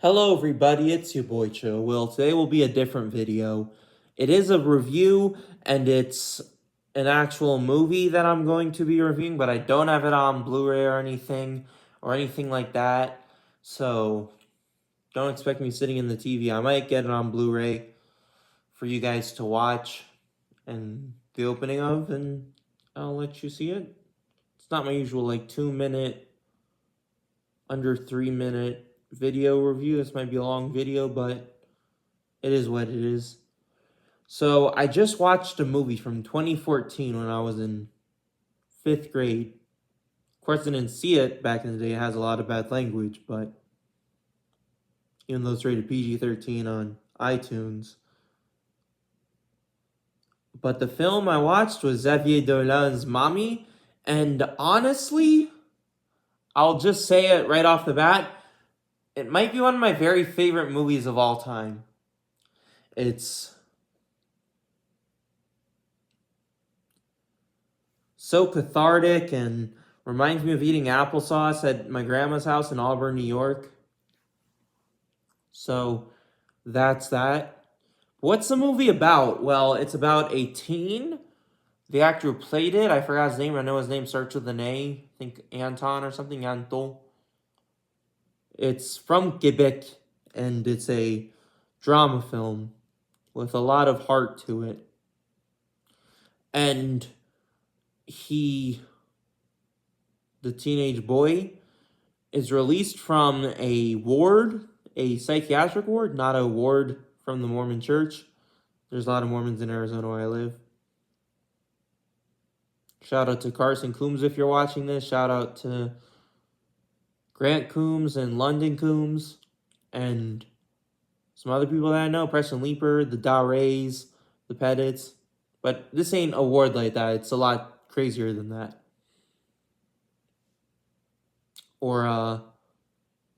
Hello everybody, it's your boy Chill Will. Today will be a different video. It is a review and it's an actual movie that I'm going to be reviewing, but I don't have it on Blu-ray or anything like that. So don't expect me sitting in the TV. I might get it on Blu-ray for you guys to watch and the opening of, and I'll let you see it. It's not my usual 2-minute, under 3-minute video review. This might be a long video, but it is what it is. So I just watched a movie from 2014 when I was in 5th grade. Of course, I didn't see it back in the day. It has a lot of bad language, but even though it's rated PG-13 on iTunes. But the film I watched was Xavier Dolan's Mommy, and honestly, I'll just say it right off the bat, it might be one of my very favorite movies of all time. It's so cathartic and reminds me of eating applesauce at my grandma's house in Auburn, New York. So that's that. What's the movie about? Well, it's about a teen. The actor who played it, I forgot his name. I know his name starts with an A. I think Anton or something, Anton. It's from Quebec, and it's a drama film with a lot of heart to it. And the teenage boy, is released from a ward, a psychiatric ward, not a ward from the Mormon church. There's a lot of Mormons in Arizona where I live. Shout out to Carson Coombs if you're watching this. Shout out to Grant Coombs and London Coombs and some other people that I know. Preston Leeper, the Da Rays, the Pettits. But this ain't a ward like that. It's a lot crazier than that. Or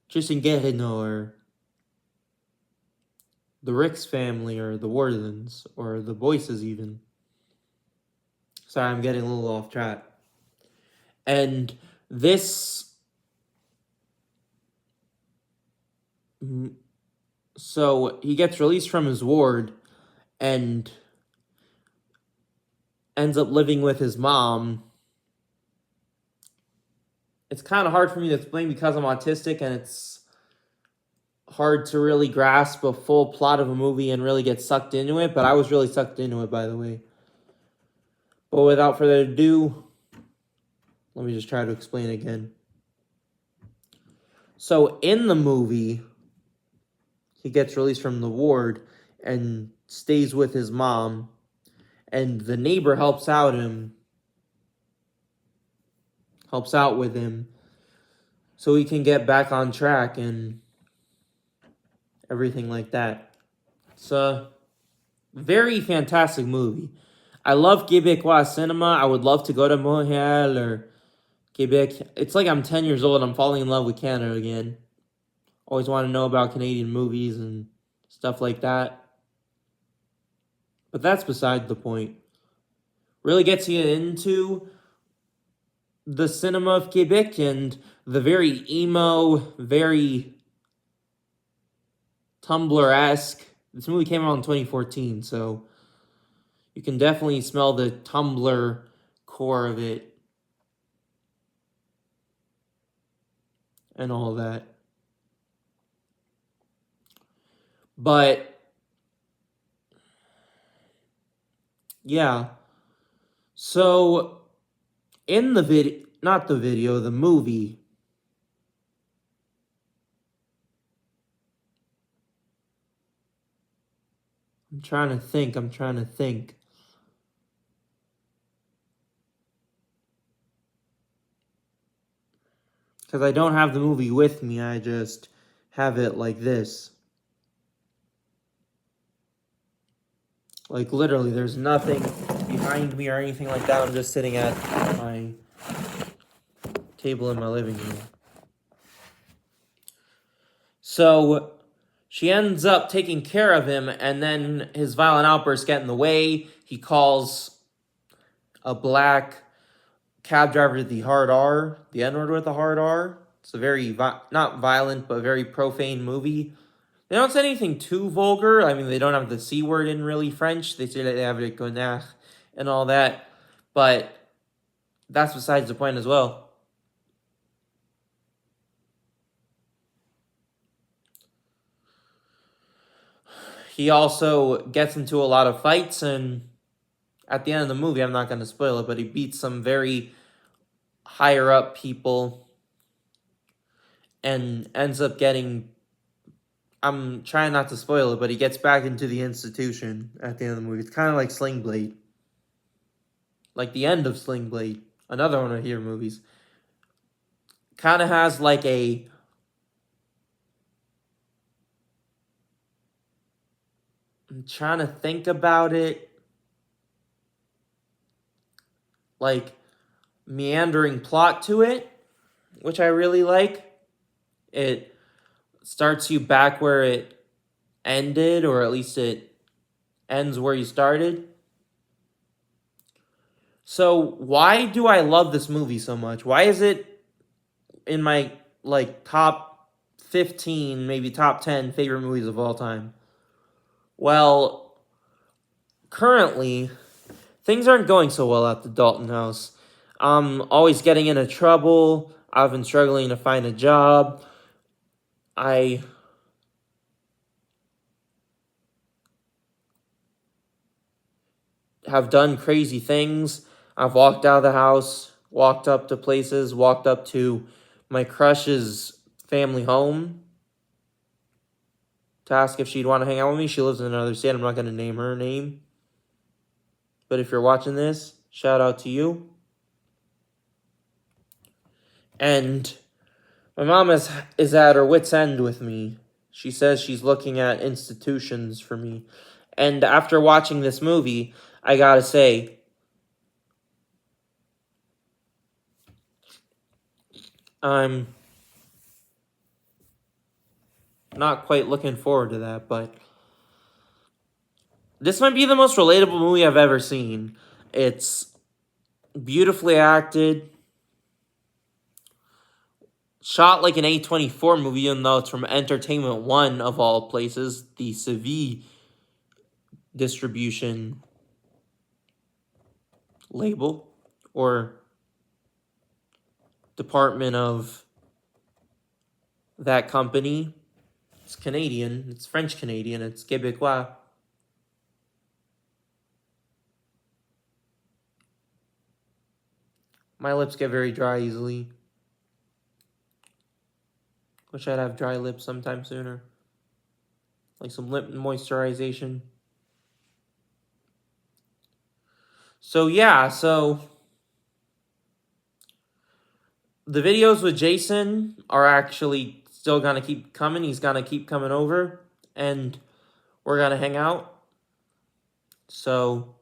Tristan Guerrino, or the Ricks family, or the Wardens, or the Boyces even. Sorry, I'm getting a little off track. And this... So he gets released from his ward and ends up living with his mom. It's kind of hard for me to explain because I'm autistic, and it's hard to really grasp a full plot of a movie and really get sucked into it, but I was really sucked into it, by the way. But without further ado, let me just try to explain it again. So in the movie, he gets released from the ward and stays with his mom, and the neighbor helps out with him so he can get back on track and everything like that. It's a very fantastic movie. I love Quebecois cinema. I would love to go to Montreal or Quebec. It's like I'm 10 years old and I'm falling in love with Canada again. Always want to know about Canadian movies and stuff like that. But that's beside the point. Really gets you into the cinema of Quebec and the very emo, very Tumblr-esque. This movie came out in 2014, so you can definitely smell the Tumblr core of it and all that. But yeah, so in the the movie, I'm trying to think. Because I don't have the movie with me, I just have it like this. Like, literally, there's nothing behind me or anything like that. I'm just sitting at my table in my living room. So she ends up taking care of him, and then his violent outbursts get in the way. He calls a black cab driver the hard R, the N-word with the hard R. It's a very, not violent, but very profane movie. They don't say anything too vulgar. I mean, they don't have the C word in really French. They say that they have le connard and all that. But that's besides the point as well. He also gets into a lot of fights, and at the end of the movie, I'm not going to spoil it, but he beats some very higher up people and ends up getting, I'm trying not to spoil it, but he gets back into the institution at the end of the movie. It's kind of like Sling Blade. Like the end of Sling Blade. Another one of your movies. Kind of has like a, I'm trying to think about it, like meandering plot to it, which I really like. It starts you back where it ended, or at least it ends where you started. So why do I love this movie so much? Why is it in my like top 15, maybe top 10 favorite movies of all time? Well, currently, things aren't going so well at the Dalton house. I'm always getting into trouble. I've been struggling to find a job. I have done crazy things. I've walked out of the house, walked up to places, walked up to my crush's family home to ask if she'd want to hang out with me. She lives in another state. I'm not going to name her name. But if you're watching this, shout out to you. And my mom is at her wit's end with me. She says she's looking at institutions for me. And after watching this movie, I gotta say, I'm not quite looking forward to that, but this might be the most relatable movie I've ever seen. It's beautifully acted, shot like an A24 movie, even though it's from Entertainment One of all places, the Xavier distribution label or department of that company. It's Canadian. It's French Canadian. It's Québécois. My lips get very dry easily. Wish I'd have dry lips sometime sooner. Like some lip moisturization. So yeah, the videos with Jason are actually still gonna keep coming. He's gonna keep coming over, and we're gonna hang out. So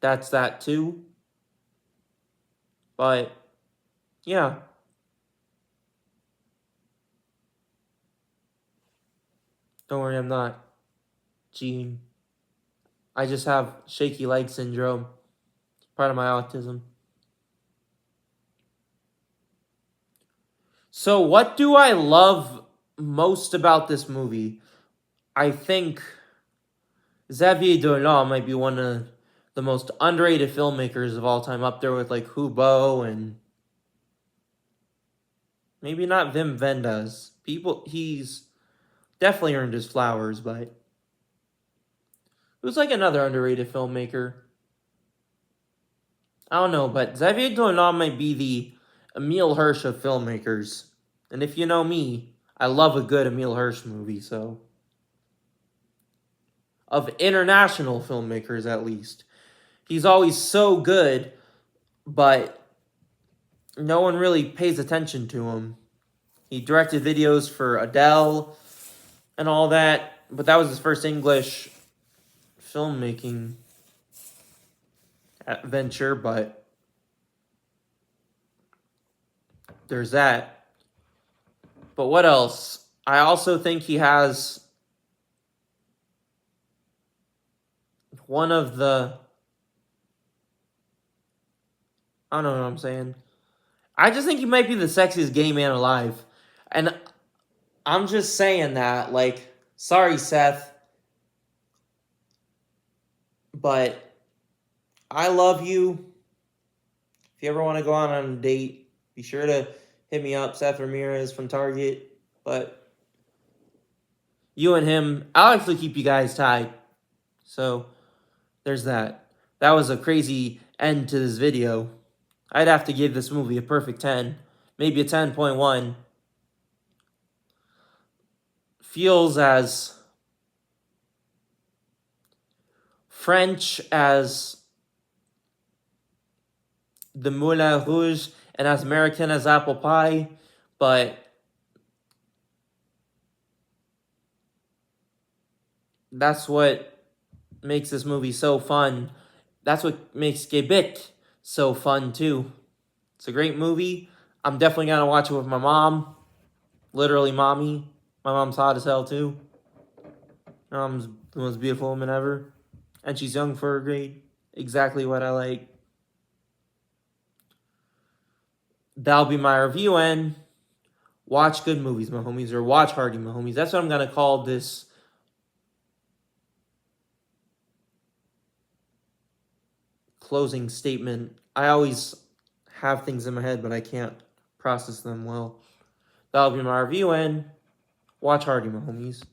that's that too. But yeah. Don't worry, I'm not cheating. I just have shaky leg syndrome. It's part of my autism. So what do I love most about this movie? I think Xavier Dolan might be one of the most underrated filmmakers of all time, up there with like Hubo and maybe not Wim Wenders. He's definitely earned his flowers, but who's like another underrated filmmaker? I don't know, but Xavier Dolan might be the Emile Hirsch of filmmakers. And if you know me, I love a good Emile Hirsch movie, so. Of international filmmakers, at least. He's always so good, but no one really pays attention to him. He directed videos for Adele and all that, but that was his first English filmmaking venture, but there's that. But what else? I also think he has one of the, I don't know what I'm saying. I just think he might be the sexiest gay man alive. And I'm just saying that, like, sorry, Seth, but I love you. If you ever want to go on a date, be sure to hit me up, Seth Ramirez from Target. But you and him, I'll actually keep you guys tied. So there's that. That was a crazy end to this video. I'd have to give this movie a perfect 10, maybe a 10.1. Feels as French as the Moulin Rouge and as American as apple pie, but that's what makes this movie so fun. That's what makes Quebec so fun too. It's a great movie. I'm definitely gonna watch it with my mom. Literally, mommy. My mom's hot as hell too. My mom's the most beautiful woman ever, and she's young for her grade. Exactly what I like. That'll be my review, and watch good movies, my homies, or watch Hardy, my homies. That's what I'm gonna call this closing statement. I always have things in my head, but I can't process them well. That'll be my review, and watch Hardy, my homies.